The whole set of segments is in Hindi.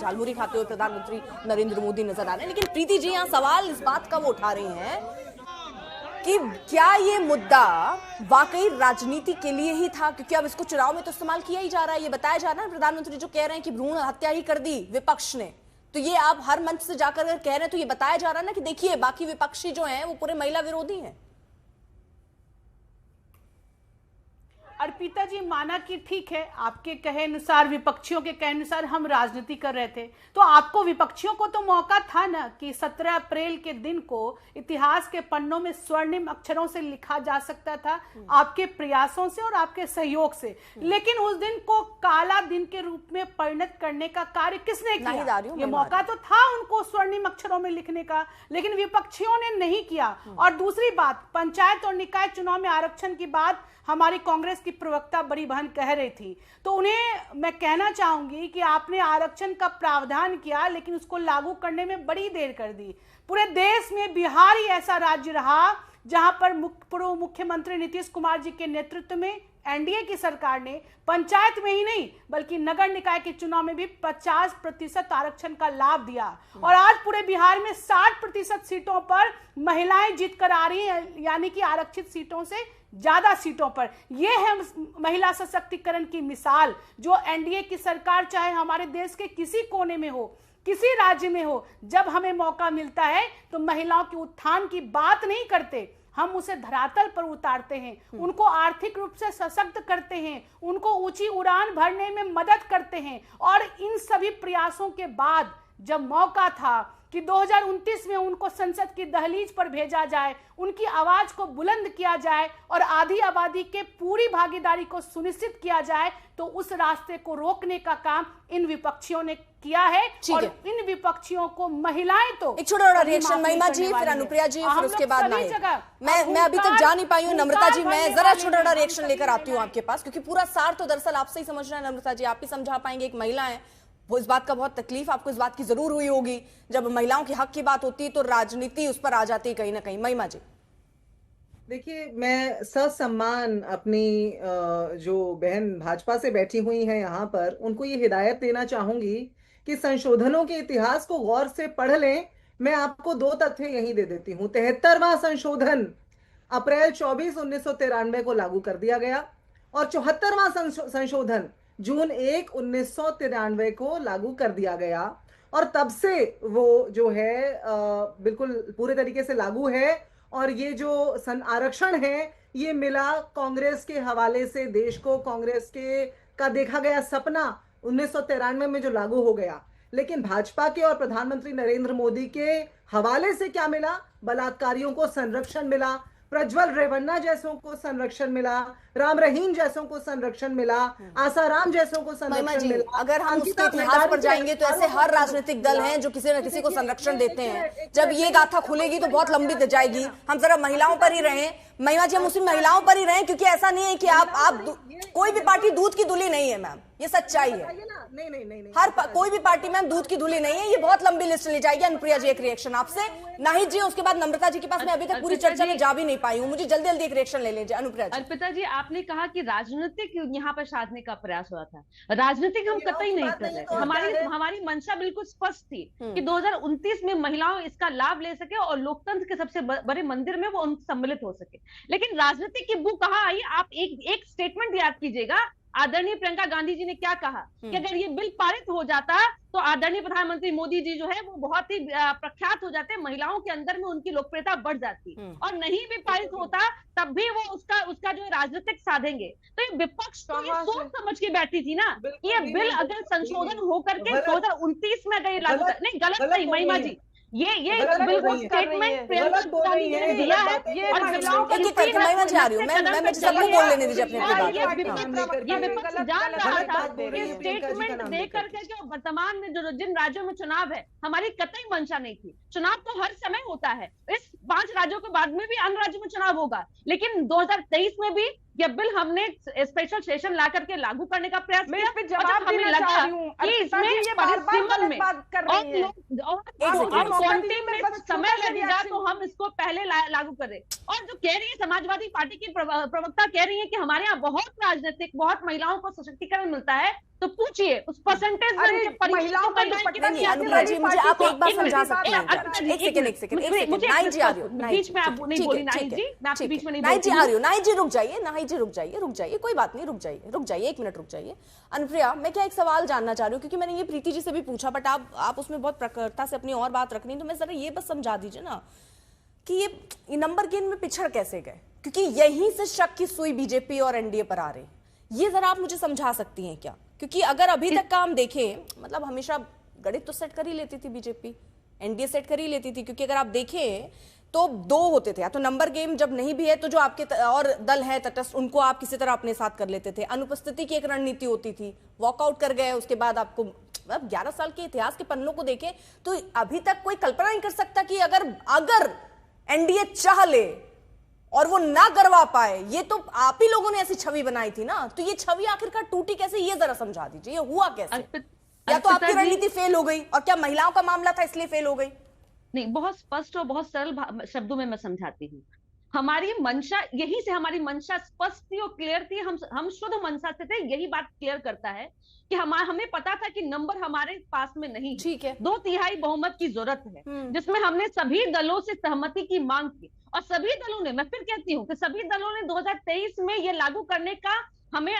झालमुरी खाते हुए प्रधानमंत्री नरेंद्र मोदी नजर आ रहे हैं। लेकिन प्रीति जी, यहाँ सवाल इस बात का वो उठा रही हैं कि क्या ये मुद्दा वाकई राजनीति के लिए ही था, क्योंकि अब इसको चुनाव में तो इस्तेमाल किया ही जा रहा है। ये बताया जा रहा है प्रधानमंत्री जो कह रहे हैं कि भ्रूण हत्या ही कर दी विपक्ष ने, तो ये आप हर मंच से जाकर अगर कह रहे हैं तो ये बताया जा रहा है ना कि देखिए बाकी विपक्षी जो हैं वो पूरे महिला विरोधी हैं। अर्पिता जी, माना कि ठीक है, आपके कहे अनुसार, विपक्षियों के कहे अनुसार हम राजनीति कर रहे थे, तो आपको विपक्षियों को तो मौका था ना कि 17 अप्रैल के दिन को इतिहास के पन्नों में स्वर्णिम अक्षरों से लिखा जा सकता था, आपके प्रयासों से और आपके सहयोग से। लेकिन उस दिन को काला दिन के रूप में परिणत करने का कार्य किसने किया? ये मौका तो था उनको स्वर्णिम अक्षरों में लिखने का, लेकिन विपक्षियों ने नहीं किया। और दूसरी बात, पंचायत और निकाय चुनाव में आरक्षण की बात हमारी कांग्रेस की प्रवक्ता बड़ी बहन कह रही थी, तो उन्हें मैं कहना चाहूंगी कि आपने आरक्षण का प्रावधान किया लेकिन उसको लागू करने में बड़ी देर कर दी। पूरे देश में बिहार ही ऐसा राज्य रहा जहां पर पूर्व मुख्यमंत्री नीतीश कुमार जी के नेतृत्व में एनडीए की सरकार ने पंचायत में ही नहीं बल्कि नगर निकाय के चुनाव में भी 50% आरक्षण का लाभ दिया। और आज पूरे बिहार में 60% सीटों पर महिलाएं जीत कर आ रही हैं, यानी कि आरक्षित सीटों से ज्यादा सीटों पर। यह है महिला सशक्तिकरण की मिसाल, जो एनडीए की सरकार चाहे हमारे देश के किसी कोने में हो, किसी राज्य में हो, जब हमें मौका मिलता है तो महिलाओं के उत्थान की बात नहीं करते, हम उसे धरातल पर उतारते हैं, उनको आर्थिक रूप से सशक्त करते हैं, उनको ऊंची उड़ान भरने में मदद करते हैं। और इन सभी प्रयासों के बाद जब मौका था कि 2029 में उनको संसद की दहलीज पर भेजा जाए, उनकी आवाज को बुलंद किया जाए और आधी आबादी के पूरी भागीदारी को सुनिश्चित किया जाए, तो उस रास्ते को रोकने का काम इन विपक्षियों ने किया है। और इन विपक्षियों को महिलाएं तो एक छोटा रिएक्शन, महिमा जी, फिर अनुप्रिया जी, फिर उसके बाद मैं अभी तक जा नहीं पाई हूँ। नम्रता जी, मैं जरा छोटा रिएक्शन लेकर आती हूँ आपके पास, क्योंकि पूरा सार तो दरअसल आपसे ही समझना है। नम्रता जी, आप ही समझा पाएंगे, एक महिला है, वो इस बात का बहुत तकलीफ आपको इस बात की जरूर हुई होगी, जब महिलाओं के हक की बात होती है तो राजनीति उस पर आ जाती है कहीं ना कहीं। महिमा जी, देखिए, मैं ससम्मान अपनी जो बहन भाजपा से बैठी हुई हैं यहाँ पर, उनको ये हिदायत देना चाहूंगी कि संशोधनों के इतिहास को गौर से पढ़ लें। मैं आपको 2 तथ्य यही दे देती हूँ। 73वां संशोधन अप्रैल 24, 1993 को लागू कर दिया गया और 74वां संशोधन जून 1, 1993 को लागू कर दिया गया। और तब से वो जो है बिल्कुल पूरे तरीके से लागू है। और ये जो आरक्षण है, ये मिला कांग्रेस के हवाले से देश को, कांग्रेस के का देखा गया सपना 1993 में जो लागू हो गया। लेकिन भाजपा के और प्रधानमंत्री नरेंद्र मोदी के हवाले से क्या मिला? बलात्कारियों को संरक्षण मिला, प्रज्वल रेवन्ना जैसों को संरक्षण मिला, राम रहीम जैसों को संरक्षण मिला, आसाराम जैसों को संरक्षण मिला। अगर हम उसके इतिहास पर जाएंगे तो ऐसे हर राजनीतिक दल हैं जो किसी न किसी को संरक्षण देते हैं। जब ये गाथा खुलेगी तो बहुत लंबी जाएगी। हम जरा महिलाओं पर ही रहें। महिमा जी, हम उसी महिलाओं पर ही रहें, क्योंकि ऐसा नहीं है कि आप कोई भी पार्टी दूध की धुली नहीं है मैम, ये सच्चाई है। नहीं, कोई भी पार्टी मैम दूध की धुली नहीं है। ये बहुत लंबी लिस्ट ले जाएगी। अनुप्रिया जी, एक रिएक्शन आपसे, नाहिद जी, उसके बाद नम्रता जी के पास। मैं अभी तक पूरी चर्चा में जा भी नहीं पाई हूँ, मुझे जल्दी जल्दी एक रिएक्शन ले लीजिए। अनुप्रिया जी, अर्पिता जी, आपने कहा कि राजनीतिक यहाँ पर साधने का प्रयास हुआ था। राजनीतिक हम कतई नहीं कर रहे। हमारी मंशा बिल्कुल स्पष्ट थी कि 2029 में महिलाओं इसका लाभ ले सके और लोकतंत्र के सबसे बड़े मंदिर में वो सम्मिलित हो सके। लेकिन राजनीति की बू कहाँ आई? आप एक स्टेटमेंट याद कीजिएगा, आदरणीय प्रियंका गांधी जी ने क्या कहा कि अगर ये बिल पारित हो जाता तो आदरणीय प्रधानमंत्री मोदी जी जो है वो बहुत ही प्रख्यात हो जाते, महिलाओं के अंदर में उनकी लोकप्रियता बढ़ जाती। और नहीं भी पारित होता तब भी वो उसका जो राजनीतिक साधेंगे। तो ये विपक्ष तो ये सोच समझ के बैठी थी ना कि ये बिल अगर संशोधन होकर के 2029 में अगर लागू नहीं, गलत नहीं महिमा जी, ये बिल्कुल स्टेटमेंट प्रियंका गांधी जी ने दिया है। ये महिमा जी आ रही हूँ, मैं सबको बोल लेने दीजिए अपने बात। ये विपक्ष जान रहा था कि स्टेटमेंट दे करके जो वर्तमान में जो जिन राज्यों में चुनाव है, हमारी कतई मंशा नहीं थी। चुनाव तो हर समय होता है, इस 5 राज्यों के बाद में भी अन्य राज्यों में चुनाव होगा, लेकिन 2023 में भी ये बिल हमने स्पेशल सेशन ला करके लागू करने का प्रयास किया। मैं जवाब हमें लगा कि इसमें ये बार-बार बात कर रही है और समय लगेगा तो हम इसको पहले लागू करें। और जो कह रही है समाजवादी पार्टी की प्रवक्ता कह रही है कि हमारे यहाँ बहुत राजनीतिक, बहुत महिलाओं को सशक्तिकरण मिलता है, तो पूछिए उस परसेंटेज में महिलाओं का दुपट्टा नहीं, अनुप्रिया जी मुझे आप एक बार समझा सकते हैं क्या? एक सेकंड नाहिद जी आ रही हो, बीच में आप नहीं बोली नाहिद जी, मैं आपके बीच में नहीं बोलती। नाहिद जी आ रही हो, नाहिद जी रुक जाइए, नाहिद जी रुक जाइए, कोई बात नहीं, रुक जाइए 1 मिनट रुक जाइए। अनुप्रिया, मैं क्या एक सवाल जानना चाह रही हूँ, क्योंकि मैंने ये प्रीति जी से भी पूछा, बट आप उसमें बहुत प्रखरता से अपनी और बात रखनी, तो मैं जरा ये बस समझा दीजिए ना कि ये नंबर गेम में पिछड़ कैसे गए, क्योंकि यहीं से शक की सुई बीजेपी और एनडीए पर आ रही, ये जरा आप मुझे समझा सकती हैं क्या? क्योंकि अगर अभी तक का हम देखें, मतलब हमेशा गणित तो सेट कर ही लेती थी बीजेपी, एनडीए सेट कर ही लेती थी, क्योंकि अगर आप देखें तो 2 होते थे, या तो नंबर गेम जब नहीं भी है तो जो आपके और दल है तटस्थ उनको आप किसी तरह अपने साथ कर लेते थे, अनुपस्थिति की एक रणनीति होती थी, वॉकआउट कर गए, उसके बाद आपको अब 11 साल के इतिहास के पन्नों को देखें तो अभी तक कोई कल्पना नहीं कर सकता कि अगर एनडीए चाह ले और वो ना करवा पाए, ये तो आप ही लोगों ने ऐसी छवि बनाई थी ना, तो ये छवि आखिरकार टूटी कैसे, ये जरा समझा दीजिए, ये हुआ कैसे? या तो आपकी रणनीति फेल हो गई, और क्या महिलाओं का मामला था इसलिए फेल हो गई? नहीं, बहुत स्पष्ट और बहुत सरल शब्दों में मैं समझाती हूँ। हमारी मंशा, यही से हमारी मंशा स्पष्ट थी और क्लियर थी, हम शुद्ध मंशा से थे। यही बात क्लियर करता है कि हमें पता था कि नंबर हमारे पास में नहीं, ठीक है, 2/3 बहुमत की जरूरत है, जिसमें हमने सभी दलों से सहमति की मांग की, और सभी दलों ने, मैं फिर कहती हूँ कि सभी दलों ने 2023 में ये लागू करने का हमें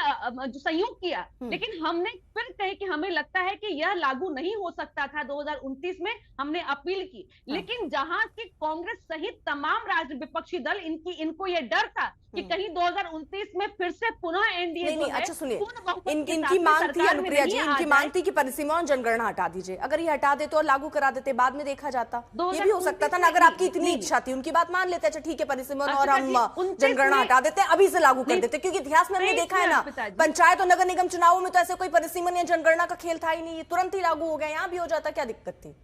जो सहयोग किया, लेकिन हमने फिर कहे कि हमें लगता है कि यह लागू नहीं हो सकता था। 2029 में हमने अपील की, लेकिन जहां की कांग्रेस सहित तमाम विपक्षी दल, इनको यह डर था कि कहीं 2029 में फिर से पुनः एनडीए नहीं, अच्छा सुनिए, इनकी मांग थी अनुप्रिया जी, इनकी मांग थी कि परिसीमा और जनगणना हटा दीजिए, अगर ये हटा देते और लागू करा देते बाद में देखा जाता, ये भी हो सकता था ना, अगर आपकी इतनी इच्छा थी, उनकी बात मान लेते, अच्छा ठीक है परिसीमा और हम जनगणना हटा देते, अभी से लागू कर देते, क्योंकि इतिहास में हमने देखा है ना, पंचायत और नगर निगम चुनावों में तो ऐसे कोई परिसीमन या जनगणना का खेल था ही नहीं, ये तुरंत ही लागू हो गया, यहाँ भी हो जाता, क्या दिक्कत थी?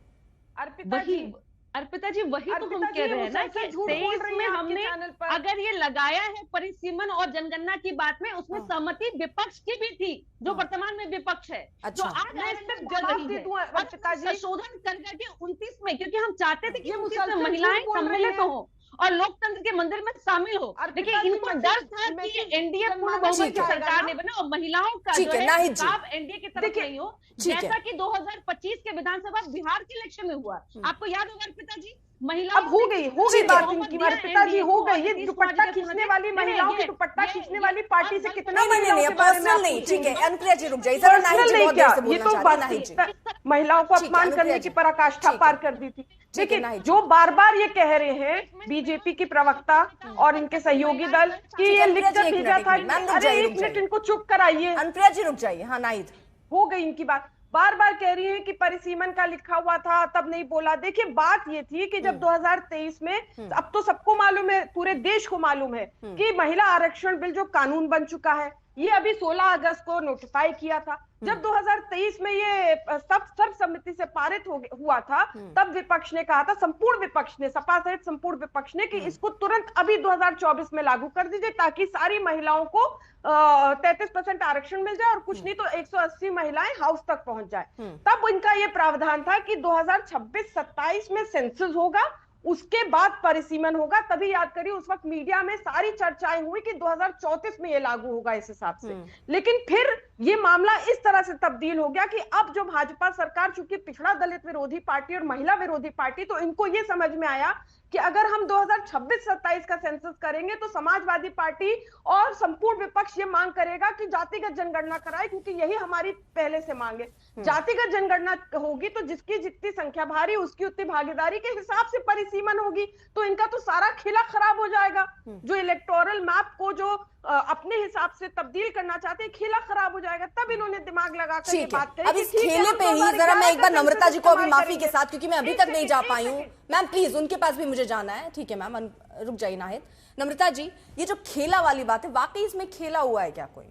अर्पिता जी वही तो हम कह रहे हैं ना कि 23 में हमने अगर ये लगाया है परिसीमन और जनगणना की बात में, उसमें सहमति विपक्ष की भी थी, जो वर्तमान में विपक्ष है, जो आज संशोधन कर करके 29 में, क्योंकि हम चाहते थे कि 29 में महिलाएं सम्मिलित हो और लोकतंत्र के मंदिर में शामिल हो, लेकिन इनको डर था कि एनडीए पूर्ण बहुमत की सरकार नहीं बने और महिलाओं का जो है आप एनडीए की तरफ नहीं हो, जैसा कि 2025 के विधानसभा बिहार के इलेक्शन में हुआ। आपको याद होगा अर्पिता जी, अब हो गई बात इनकी, अर्पिता जी हो गई, ये दुपट्टा खींचने वाली महिलाओं के दुपट्टा खींचने वाली पार्टी से कितना पर्सनल नहीं, ठीक है अनुप्रिया जी रुक जाइए जरा, ये तो महिलाओं को अपमान करने की पराकाष्ठा पार कर दी थी। देखिए, जो बार बार ये कह रहे हैं बीजेपी की प्रवक्ता और इनके सहयोगी दल कि ये लिखकर भेजा था, अरे 1 मिनट इनको चुप कराइए। अनुप्रिया जी रुक जाइए, हाँ नाहिद हो गई इनकी बात, बार बार कह रही है कि परिसीमन का लिखा हुआ था तब नहीं बोला। देखिए बात ये थी कि जब 2023 में, अब तो सबको मालूम है, पूरे देश को मालूम है कि महिला आरक्षण बिल जो कानून बन चुका है, ये अभी 16 अगस्त को नोटिफाई किया था। जब 2023 में ये सर्वसम्मति से पारित हुआ था, तब विपक्ष ने कहा था, संपूर्ण विपक्ष ने, सपा सहित संपूर्ण विपक्ष ने, कि इसको तुरंत अभी 2024 में लागू कर दीजिए ताकि सारी महिलाओं को 33% आरक्षण मिल जाए और कुछ नहीं तो 180 महिलाएं हाउस तक पहुंच जाए। तब इनका ये प्रावधान था कि 2026-27 में सेंसस होगा, उसके बाद परिसीमन होगा। तभी याद करिए उस वक्त मीडिया में सारी चर्चाएं हुई कि 2034 में ये लागू होगा इस हिसाब से। लेकिन फिर ये मामला इस तरह से तब्दील हो गया कि अब जो भाजपा सरकार, चूंकि पिछड़ा दलित विरोधी पार्टी और महिला विरोधी पार्टी, तो इनको ये समझ में आया कि अगर हम 2026-27 का सेंसस करेंगे तो समाजवादी पार्टी और संपूर्ण विपक्ष ये मांग करेगा कि जातिगत जनगणना कराए, क्योंकि यही हमारी पहले से मांग है। जातिगत जनगणना होगी तो जिसकी जितनी संख्या भारी उसकी उतनी भागीदारी के हिसाब से परिसीमन होगी, तो इनका तो सारा खेला खराब हो जाएगा। जो इलेक्टोरल मैप को जो अपने हिसाब से तब्दील करना चाहते हैं, खेला खराब हो जाएगा। तब इन्होंने दिमाग लगाकर ये बात कही। अब इस खेले पे ही जरा मैं एक बार नम्रता जी को अभी माफी के साथ, क्योंकि मैं अभी तक नहीं जा पाई हूँ, मैम प्लीज उनके पास भी मुझे जाना है। ठीक है मैम, रुक जाइए नाहिद। नम्रता जी, ये जो खेला वाली बात है, वाकई इसमें खेला हुआ है क्या कोई?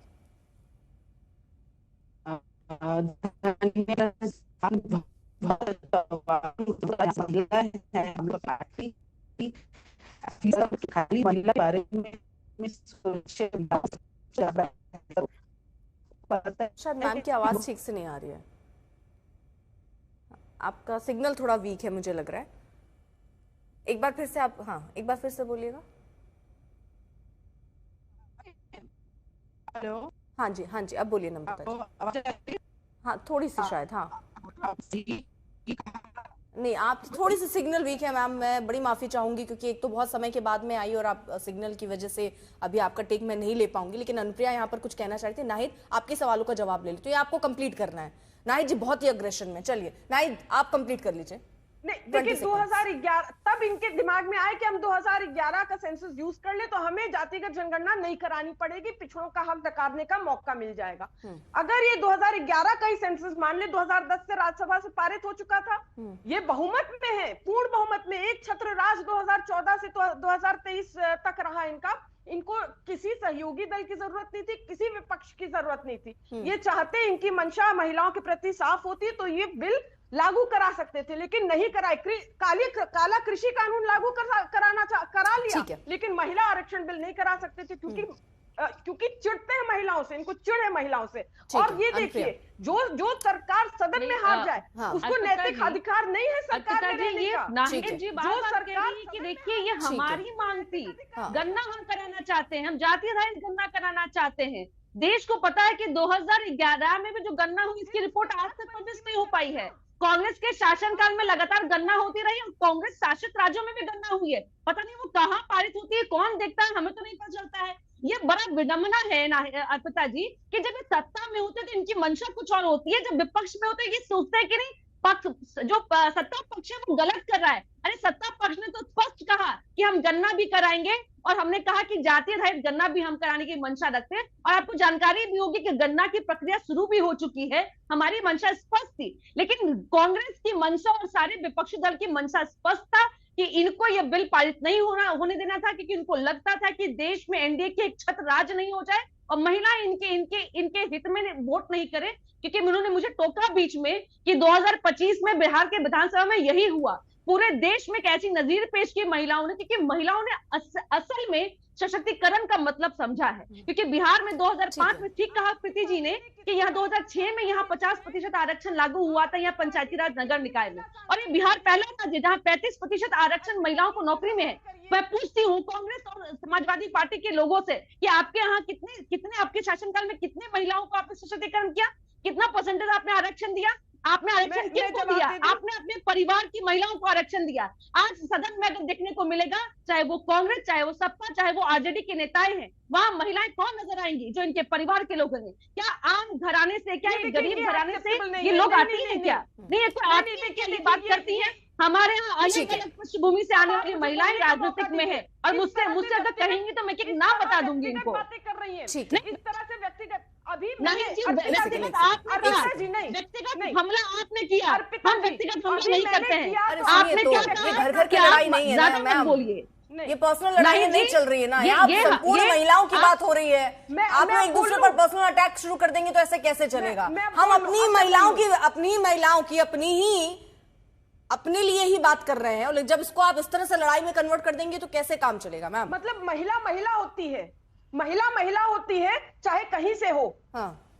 खाली महिला बारे में शायद मैम की आवाज ठीक से नहीं आ रही है, आपका सिग्नल थोड़ा वीक है मुझे लग रहा है। एक बार फिर से आप, हाँ एक बार फिर से बोलिएगा। हेलो, हाँ जी, अब बोलिए नम्रता जी। हाँ, थोड़ी सी शायद, हाँ नहीं, आप थोड़ी सी सिग्नल वीक है मैम, मैं बड़ी माफी चाहूंगी क्योंकि एक तो बहुत समय के बाद में आई और आप सिग्नल की वजह से अभी आपका टेक मैं नहीं ले पाऊंगी। लेकिन अनुप्रिया यहाँ पर कुछ कहना चाहती थी। नाहिद, आपके सवालों का जवाब ले लीजिए, तो ये आपको कंप्लीट करना है। नाहिद जी बहुत ही अग्रेशन में, चलिए नाहिद आप कंप्लीट कर लीजिए। नहीं देखिए, 2011 तब इनके दिमाग में आए कि हम 2011 का सेंसस यूज कर ले तो हमें जातिगत जनगणना नहीं करानी पड़ेगी, पिछड़ों का हक नकारने का मौका मिल जाएगा। अगर ये 2011 का ही सेंसस मान ले, 2010 से राज्यसभा से पारित हो चुका था, ये बहुमत में है, पूर्ण बहुमत में, एक छत्र राज 2014 से 2023 तक रहा इनका। इनको किसी सहयोगी दल की जरूरत नहीं थी, किसी विपक्ष की जरूरत नहीं थी। ये चाहते, इनकी मंशा महिलाओं के प्रति साफ होती तो ये बिल लागू करा सकते थे, लेकिन नहीं कराए। काला कृषि कानून लागू करा लिया, लेकिन महिला आरक्षण बिल नहीं करा सकते थे क्योंकि चिढ़ते हैं महिलाओं से, इनको चिढ़ है महिलाओं से। और ये देखिए, जो सरकार सदन में हार जाए उसको नैतिक अधिकार नहीं है सरकार में रहने का। जो सरकार की देखिए, ये हमारी मांग थी, गन्ना हम कराना चाहते हैं, हम जातीय आधारित गन्ना कराना चाहते हैं। देश को पता है कि 2011 में भी जो गन्ना हुई, इसकी रिपोर्ट आज तक पब्लिश नहीं हो पाई है। कांग्रेस के शासनकाल में लगातार गन्ना होती रही और कांग्रेस शासित राज्यों में भी गन्ना हुई है, पता नहीं वो कहाँ पारित होती है, कौन देखता है, हमें तो नहीं पता चलता है। ये बड़ा विडंबना है ना अर्पिता जी, कि जब ये सत्ता में होते तो इनकी मंशा कुछ और होती है, जब विपक्ष में होते ये सोचते हैं कि नहीं जो सत्ता पक्ष है वो गलत कर रहा है। अरे सत्ता पक्ष ने तो स्पष्ट कहा कि हम गन्ना भी कराएंगे, और हमने कहा कि जातीय आधारित गन्ना भी हम कराने की मंशा रखते हैं। और आपको जानकारी भी होगी कि गन्ना की प्रक्रिया शुरू भी हो चुकी है, हमारी मंशा स्पष्ट थी। लेकिन कांग्रेस की मंशा और सारे विपक्षी दल की मंशा स्पष्ट था कि इनको यह बिल पारित नहीं होने देना था, क्योंकि इनको लगता था कि देश में एनडीए की एक छत्र राज नहीं हो जाए और महिलाएं इनके हित में वोट नहीं करे। क्योंकि उन्होंने मुझे टोका बीच में कि 2025 में बिहार के विधानसभा में यही हुआ, पूरे देश में कैसी नजीर पेश की महिलाओं ने, क्योंकि महिलाओं ने असल में सशक्तिकरण का मतलब समझा है। क्योंकि बिहार में 2005 में, ठीक कहा प्रीति जी ने, कि यहाँ 2006 में यहाँ 50% आरक्षण लागू हुआ था यहाँ पंचायती राज नगर निकाय में, और ये बिहार पहला था जहाँ 35% आरक्षण महिलाओं को नौकरी में है। मैं पूछती हूँ कांग्रेस और समाजवादी पार्टी के लोगों से कि आपके यहाँ कितने आपके शासनकाल में कितने महिलाओं को आपने सशक्तिकरण किया, कितना परसेंटेज आपने आरक्षण दिया? आपने आरक्षण किसको दिया? आपने अपने परिवार की महिलाओं को आरक्षण दिया। आज सदन में अगर देखने को मिलेगा, चाहे वो कांग्रेस, चाहे वो सपा, चाहे वो आरजेडी के नेताएं हैं, वहां महिलाएं कौन नजर आएंगी? जो इनके परिवार के लोग हैं। क्या आम घराने से, क्या गरीब घराने से ये लोग आती हैं? क्या नहीं? आती के लिए बात करती है। हमारे यहाँ अलग अलग पृष्ठभूमि से आने वाली महिलाएं राजनीतिक में है, और मुझसे अगर कहेंगी तो मैं एक नाम बता दूंगी इनको। बातें कर रही है इस तरह से व्यक्तिगत अभी व्यक्तिगत हमला आपने किया, हम व्यक्तिगत हमला नहीं करते हैं। आपने क्या कहा? घर घर की लड़ाई नहीं है ना मैम, बोलिए, ये पर्सनल लड़ाई नहीं चल रही है ना, यहाँ संपूर्ण महिलाओं की बात हो रही है। आप लोग एक दूसरे पर पर्सनल अटैक शुरू कर देंगे तो ऐसे कैसे चलेगा? हम अपनी महिलाओं की अपने लिए ही बात कर रहे हैं, और जब इसको आप इस तरह से लड़ाई में कन्वर्ट कर देंगे तो कैसे काम चलेगा मैम? मतलब महिला होती है, महिला होती है, चाहे कहीं से हो।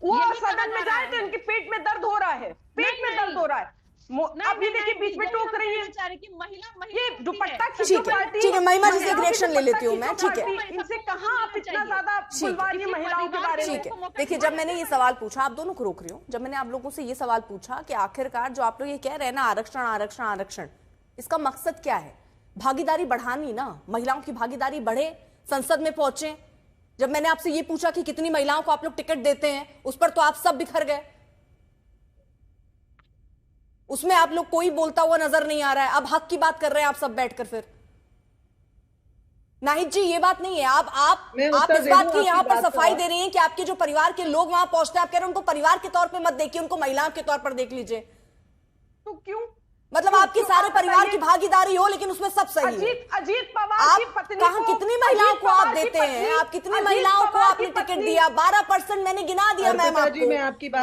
वो सदन में जाए तो इनके पेट में दर्द हो रहा है, पेट में दर्द हो रहा है। अब ये देखिए बीच में टोक रही है कि महिला ये दुपट्टा ठीक है, महिमा जी से एक रिएक्शन ले लेती हूँ मैं। ठीक है, इनसे कहाँ आप इतना ज्यादा बुलवाइए महिलाओं के बारे में? ठीक है, देखिए जब मैंने ये सवाल पूछा, आप दोनों को रोक रही हूँ, जब मैंने आप लोगों से ये सवाल पूछा कि आखिरकार जो आप लोग ये कह रहे हैं ना आरक्षण आरक्षण आरक्षण, इसका मकसद क्या है? भागीदारी बढ़ानी ना, महिलाओं की भागीदारी बढ़े, संसद में पहुंचे। जब मैंने आपसे ये पूछा कि कितनी महिलाओं को आप लोग टिकट देते हैं, उस पर तो आप सब बिखर गए, उसमें आप लोग कोई बोलता हुआ नजर नहीं आ रहा है। अब हक की बात कर रहे हैं आप सब बैठकर। फिर नाहिद जी ये बात नहीं है, आप इस बात की यहाँ पर सफाई दे रही हैं कि आपके जो परिवार के लोग वहां पहुंचते हैं, आप कह रहे हैं उनको परिवार के तौर पे मत देखिए, उनको महिलाओं के तौर पर देख लीजिए। तो क्यों? मतलब आपकी सारे परिवार की भागीदारी हो लेकिन उसमें सब सही है। अजीत पवार की पत्नी को, कितनी महिलाओं को आप देते हैं? आप कितनी महिलाओं को आपने टिकट दिया? 12% मैंने गिना दिया मैम आपको।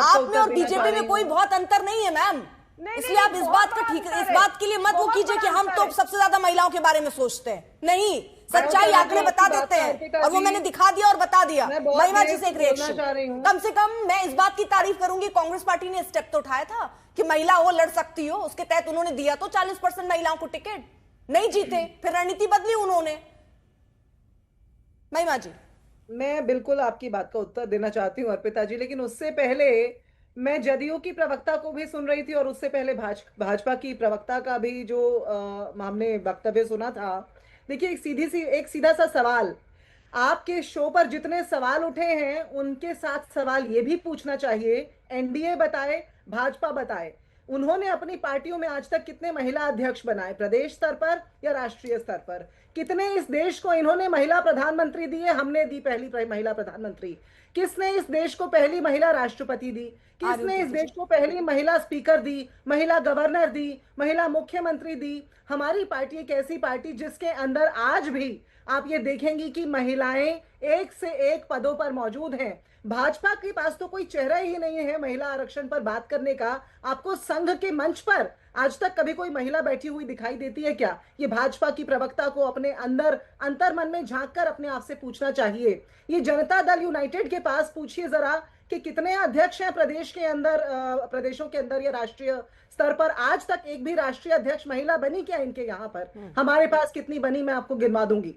आपने और बीजेपी में कोई बहुत अंतर नहीं है मैम, इसलिए आप इस बात के लिए मत वो कीजिए कि हम तो सबसे ज्यादा महिलाओं के बारे में सोचते हैं। नहीं, सच्चाई आंकड़े बता देते हैं, और वो मैंने दिखा दिया और बता दिया। महिमा जी से एक रिएक्शन, कम से कम मैं इस बात की तारीफ करूंगी, कांग्रेस पार्टी ने स्टेप तो उठाया था कि महिला हो लड़ सकती हो, उसके तहत उन्होंने दिया तो 40% महिलाओं को टिकट, नहीं जीते, फिर रणनीति बदली उन्होंने। महिमा जी मैं बिल्कुल आपकी बात का उत्तर देना चाहती हूँ अर्पिता जी, लेकिन उससे पहले मैं जदयू की प्रवक्ता को भी सुन रही थी और उससे पहले भाजपा की प्रवक्ता का भी जो हमने वक्तव्य सुना था। देखिए, एक सीधा सा सवाल, आपके शो पर जितने सवाल उठे हैं उनके साथ सवाल ये भी पूछना चाहिए, एनडीए बताए, भाजपा बताए, उन्होंने अपनी पार्टियों में आज तक कितने महिला अध्यक्ष बनाए, प्रदेश स्तर पर या राष्ट्रीय स्तर पर? कितने इस देश को इन्होंने महिला प्रधानमंत्री दी है? हमने दी पहली महिला प्रधानमंत्री। किसने इस देश को पहली महिला राष्ट्रपति दी? किसने इस देश को पहली महिला स्पीकर दी, महिला गवर्नर दी, महिला मुख्यमंत्री दी? हमारी पार्टी एक ऐसी पार्टी जिसके अंदर आज भी आप ये देखेंगी कि महिलाएं एक से एक पदों पर मौजूद हैं। भाजपा के पास तो कोई चेहरा ही नहीं है महिला आरक्षण पर बात करने का। आपको संघ के मंच पर आज तक कभी कोई महिला बैठी हुई दिखाई देती है क्या? ये भाजपा की प्रवक्ता को अपने अंदर अंतर्मन में झांक कर अपने आप से पूछना चाहिए। ये जनता दल यूनाइटेड के पास पूछिए जरा कि कितने अध्यक्ष हैं प्रदेश के अंदर, प्रदेशों के अंदर या राष्ट्रीय स्तर पर। आज तक एक भी राष्ट्रीय अध्यक्ष महिला बनी क्या इनके यहाँ पर? हमारे पास कितनी बनी मैं आपको गिनवा दूंगी,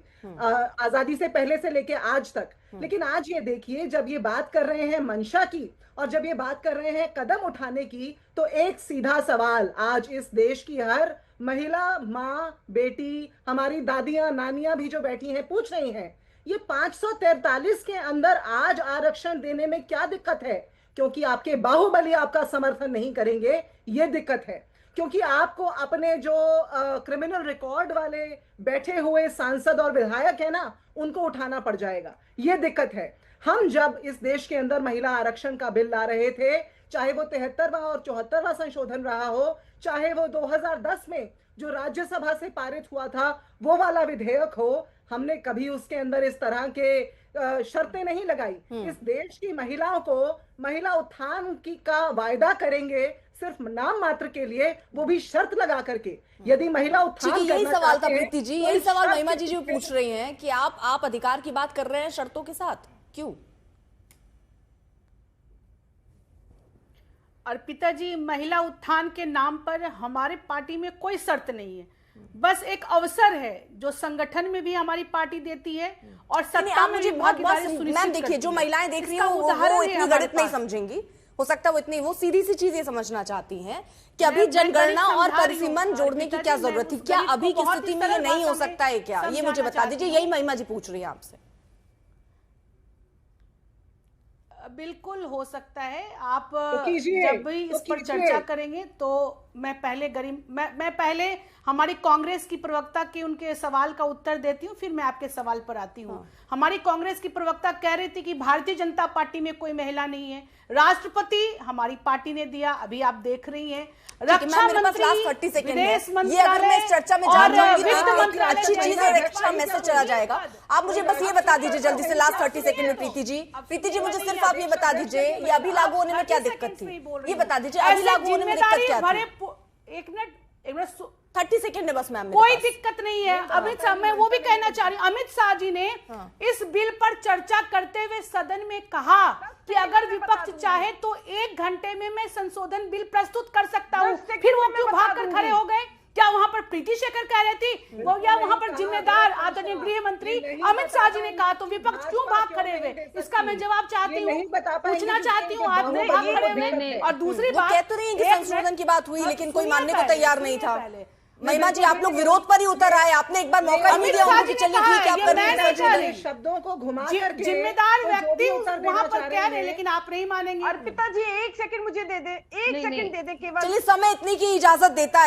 आजादी से पहले से लेके आज तक। लेकिन आज ये देखिए, जब ये बात कर रहे हैं मंशा की और जब ये बात कर रहे हैं कदम उठाने की, तो एक सीधा सवाल आज इस देश की हर महिला, माँ, बेटी, हमारी दादियां, नानियां भी जो बैठी हैं पूछ रही हैं, ये 543 के अंदर आज आरक्षण देने में क्या दिक्कत है? क्योंकि आपके बाहुबली आपका समर्थन नहीं करेंगे, ये दिक्कत है। क्योंकि आपको अपने जो क्रिमिनल रिकॉर्ड वाले बैठे हुए सांसद और विधायक है ना, उनको उठाना पड़ जाएगा, ये दिक्कत है। हम जब इस देश के अंदर महिला आरक्षण का बिल ला रहे थे, चाहे वो 73वां और 74वां संशोधन रहा हो, चाहे वो 2010 में जो राज्यसभा से पारित हुआ था वो वाला विधेयक हो, हमने कभी उसके अंदर इस तरह के शर्तें नहीं लगाई। इस देश की महिलाओं को महिला उत्थान का वायदा करेंगे सिर्फ नाम मात्र के लिए, वो भी शर्त लगा करके। यदि महिला उत्थान यही सवाल था प्रीति जी, यही सवाल महिमा जी पूछ रही हैं कि आप अधिकार की बात कर रहे हैं शर्तों के साथ, क्यों? अर्पिता जी, महिला उत्थान के नाम पर हमारे पार्टी में कोई शर्त नहीं है, बस एक अवसर है जो संगठन में भी हमारी पार्टी देती है और सत्ता में भी भागीदारी सुनिश्चित करती है। देखिए, जो महिलाएं देख रही हैं वो इतनी गणित नहीं समझेंगी, हो सकता है वो इतनी, वो सीधी सी चीजें समझना चाहती हैं कि अभी जनगणना और परिसीमन जोड़ने की क्या जरूरत थी, क्या अभी की स्थिति में ये नहीं हो सकता है क्या? ये मुझे बता दीजिए, यही महिमा जी पूछ रही है आपसे। बिल्कुल हो सकता है। आप जब भी इस पर चर्चा करेंगे तो मैं पहले हमारी कांग्रेस की प्रवक्ता के उनके सवाल का उत्तर देती हूँ, फिर मैं आपके सवाल पर आती हूँ। हमारी कांग्रेस की प्रवक्ता कह रही थी कि भारतीय जनता पार्टी में कोई महिला नहीं है, राष्ट्रपति हमारी पार्टी ने दिया, अभी आप देख रही हैं। रक्षा मंत्री, विदेश मंत्रालय, मैं इस चर्चा में जान जाऊंगी तो अच्छी चीज और एक्स्ट्रा मैसेज चला जाएगा। आप मुझे बस ये बता दीजिए जल्दी से, लास्ट 30 सेकंड में प्रीति जी मुझे सिर्फ आप ये बता दीजिए, ये अभी लागू होने में क्या दिक्कत थी? ये बता दीजिए, अभी लागू होने में दिक्कत क्या थी? एक मिनट 30 सेकंड में बस मैम, कोई दिक्कत नहीं है। अमित शाह, मैं वो भी कहना चाह रही हूँ, अमित शाह जी ने इस बिल पर चर्चा करते हुए सदन में कहा कि अगर विपक्ष चाहे तो 1 घंटे में मैं संशोधन बिल प्रस्तुत कर सकता हूँ। फिर वो क्यों भाग कर खड़े हो गए? क्या वहां पर प्रीति शेखर कह रही थी वो, या वहां पर जिम्मेदार आदरणीय गृह मंत्री अमित शाह जी ने कहा? तो विपक्ष क्यों भाग खड़े हुए? इसका मैं जवाब चाहती हूँ, पूछना चाहती हूँ। आप नहीं भाग खड़े हुए। और दूसरी बात, कहते रही कि संशोधन की बात हुई लेकिन कोई मानने को तैयार नहीं था। महिमा जी, आप लोग विरोध पर ही उतर आए, आपने एक बार मौका नहीं दिया उनको कि चलिए ठीक है आप कर शब्दों को घुमा करके जिम्मेदार व्यक्ति वहां पर कह रहे, लेकिन आप नहीं मानेंगे। अर्पिता जी 1 सेकंड मुझे दे दे, 1 सेकंड दे दे केवल। चलिए, समय इतनी की इजाजत देता है।